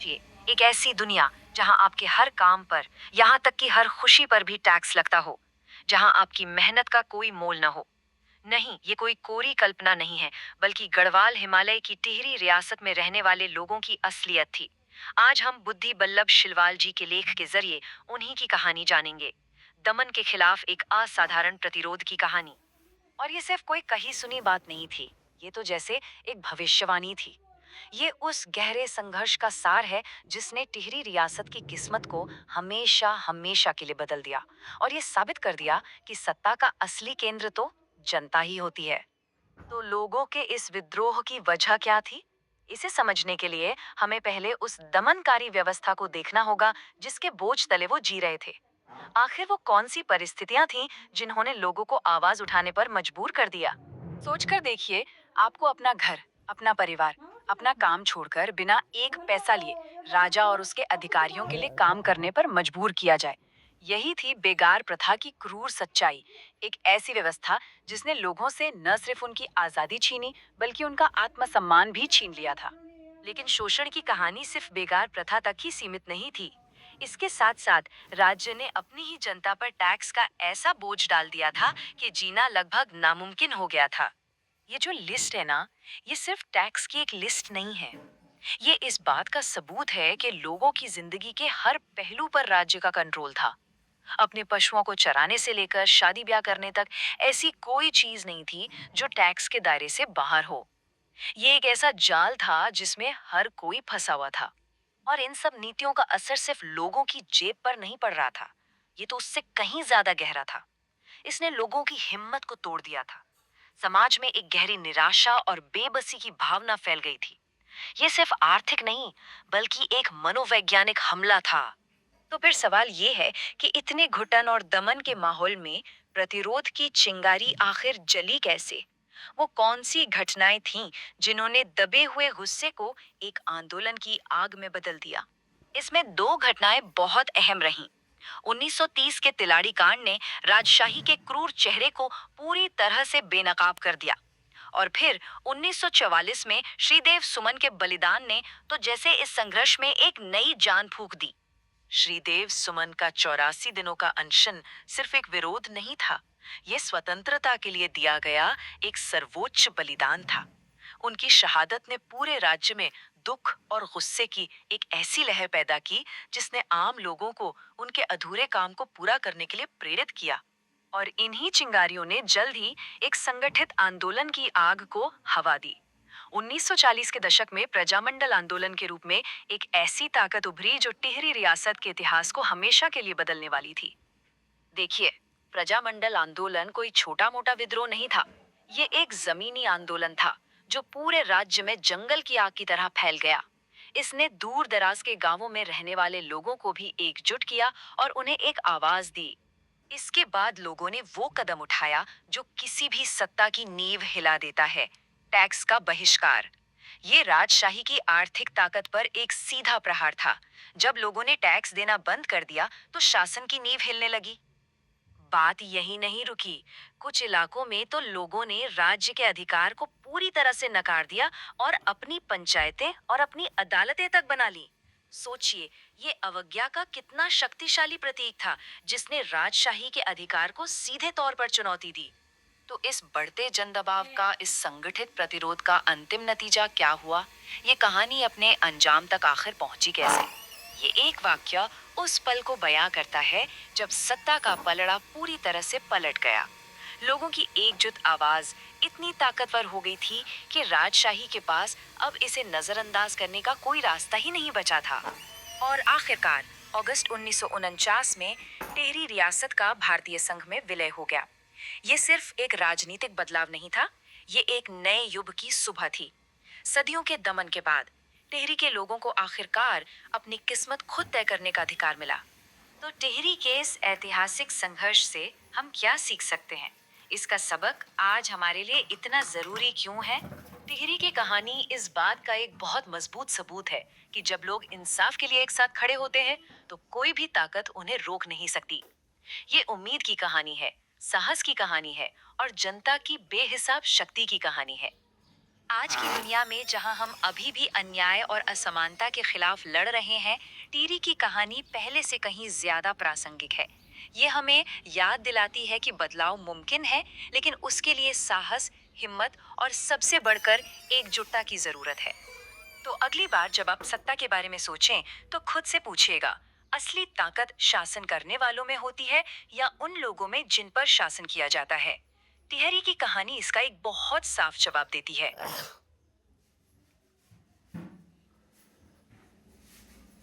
जी, एक ऐसी दुनिया जहां आपके हर काम पर, यहाँ तक कि हर खुशी पर भी टैक्स लगता हो, जहां आपकी मेहनत का कोई मोल न हो। नहीं, ये कोई कोरी कल्पना नहीं है, बल्कि गढ़वाल हिमालय की टिहरी रियासत में रहने वाले लोगों की असलियत थी। आज हम बुद्धि बल्लभ शिलवाल जी के लेख के जरिए उन्हीं की कहानी जानेंगे। दमन के खिलाफ एक असाधारण प्रतिरोध की कहानी। और ये सिर्फ कोई कही सुनी बात नहीं थी, ये तो जैसे एक भविष्यवाणी थी। ये उस गहरे संघर्ष का सार है जिसने टिहरी रियासत की किस्मत को हमेशा हमेशा के लिए बदल दिया और ये साबित कर दिया कि सत्ता का असली केंद्र तो जनता ही होती है। तो लोगों के इस विद्रोह की वजह क्या थी? इसे समझने के लिए हमें पहले उस दमनकारी व्यवस्था को देखना होगा जिसके बोझ तले वो जी रहे थे। आखिर वो कौन सी परिस्थितियां थीं जिन्होंने लोगों को आवाज उठाने पर मजबूर कर दिया? सोचकर देखिए, आपको अपना घर, अपना परिवार, अपना काम छोड़कर बिना एक पैसा लिए राजा और उसके अधिकारियों के लिए काम करने पर मजबूर किया जाए। यही थी बेगार प्रथा की क्रूर सच्चाई। एक ऐसी व्यवस्था जिसने लोगों से न सिर्फ उनकी आजादी छीनी, बल्कि उनका आत्मसम्मान भी छीन लिया था। लेकिन शोषण की कहानी सिर्फ बेगार प्रथा तक ही सीमित नहीं थी। इसके साथ साथ राज्य ने अपनी ही जनता पर टैक्स का ऐसा बोझ डाल दिया था कि जीना लगभग नामुमकिन हो गया था। ये जो लिस्ट है ना, ये सिर्फ टैक्स की एक लिस्ट नहीं है। ये इस बात का सबूत है कि लोगों की जिंदगी के हर पहलू पर राज्य का कंट्रोल था। अपने पशुओं को चराने से लेकर शादी ब्याह करने तक ऐसी कोई चीज नहीं थी जो टैक्स के दायरे से बाहर हो। ये एक ऐसा जाल था जिसमें हर कोई फंसा हुआ था। और इन सब नीतियों का असर सिर्फ लोगों की जेब पर नहीं पड़ रहा था, ये तो उससे कहीं ज्यादा गहरा था। इसने लोगों की हिम्मत को तोड़ दिया था। समाज में एक गहरी निराशा और बेबसी की भावना फैल गई थी। ये सिर्फ आर्थिक नहीं, बल्कि एक मनोवैज्ञानिक हमला था। तो फिर सवाल ये है कि इतने घुटन और दमन के माहौल में प्रतिरोध की चिंगारी आखिर जली कैसे? वो कौन सी घटनाएं थीं जिन्होंने दबे हुए गुस्से को एक आंदोलन की आग में बदल दिया? इसमें दो घटनाएं बहुत अहम रहीं। 1930 के तिलाड़ी कांड ने राजशाही के क्रूर चेहरे को पूरी तरह से बेनकाब कर दिया। और फिर 1944 में श्रीदेव सुमन के बलिदान ने तो जैसे इस संघर्ष में एक नई जान फूंक दी। श्रीदेव सुमन का 84 दिनों का अनशन सिर्फ एक विरोध नहीं था, ये स्वतंत्रता के लिए दिया गया एक सर्वोच्च बलिदान था। उनकी शहादत ने पूरे राज्य में दुख और गुस्से की एक ऐसी लहर पैदा की जिसने आम लोगों को उनके अधूरे काम को पूरा करने के लिए प्रेरित किया। और इन्हीं चिंगारियों ने जल्द ही एक संगठित आंदोलन की आग को हवा दी। 1940 के दशक में प्रजामंडल आंदोलन के रूप में एक ऐसी ताकत उभरी जो टिहरी रियासत के इतिहास को हमेशा के लिए बदलने वाली थी। देखिए, प्रजामंडल आंदोलन कोई छोटा मोटा विद्रोह नहीं था। ये एक जमीनी आंदोलन था जो पूरे राज्य में जंगल की आग की तरह फैल गया। इसने दूर दराज के गांवों में रहने वाले लोगों को भी एकजुट किया और उन्हें एक आवाज दी। इसके बाद लोगों ने वो कदम उठाया जो किसी भी सत्ता की नींव हिला देता है, टैक्स का बहिष्कार। ये राजशाही की आर्थिक ताकत पर एक सीधा प्रहार था। जब लोगों ने टैक्स देना बंद कर दिया तो शासन की नींव हिलने लगी। बात यही नहीं रुकी। कुछ इलाकों में तो लोगों ने राज्य के अधिकार को पूरी तरह से नकार दिया और अपनी पंचायतें और अपनी अदालतें तक बना ली। सोचिए, ये अवज्ञा का कितना शक्तिशाली प्रतीक था जिसने राजशाही के अधिकार को सीधे तौर पर चुनौती दी। तो इस बढ़ते जन दबाव का, इस संगठित प्रतिरोध का अंतिम नतीजा क्या हुआ? ये कहानी अपने अंजाम तक आखिर पहुंची कैसे? ये एक वाक्य उस पल को बयां करता है जब सत्ता का पलड़ा पूरी तरह से पलट गया। लोगों की एकजुट आवाज इतनी ताकतवर हो गई थी कि राजशाही के पास अब इसे नजरअंदाज करने का कोई रास्ता ही नहीं बचा था। और आखिरकार अगस्त 1949 में टिहरी रियासत का भारतीय संघ में विलय हो गया। ये सिर्फ एक राजनीतिक बदलाव नहीं था, ये एक नए युग की सुबह थी। सदियों के दमन के बाद टिहरी के लोगों को आखिरकार अपनी किस्मत खुद तय करने का अधिकार मिला। तो टिहरी के इस ऐतिहासिक संघर्ष से हम क्या सीख सकते हैं? इसका सबक आज हमारे लिए इतना जरूरी क्यों है? टिहरी की कहानी इस बात का एक बहुत मजबूत सबूत है कि जब लोग इंसाफ के लिए एक साथ खड़े होते हैं, तो कोई भी ताकत उन्हें रोक नहीं सकती। ये उम्मीद की कहानी है, साहस की कहानी है और जनता की बेहिसाब शक्ति की कहानी है। आज की दुनिया में जहां हम अभी भी अन्याय और असमानता के खिलाफ लड़ रहे हैं, टीरी की कहानी पहले से कहीं ज्यादा प्रासंगिक है। ये हमें याद दिलाती है कि बदलाव मुमकिन है, लेकिन उसके लिए साहस, हिम्मत और सबसे बढ़कर एकजुटता की जरूरत है। तो अगली बार जब आप सत्ता के बारे में सोचें, तो खुद से पूछिएगा, असली ताकत शासन करने वालों में होती है या उन लोगों में जिन पर शासन किया जाता है। तिहरी की कहानी इसका एक बहुत साफ जवाब देती है।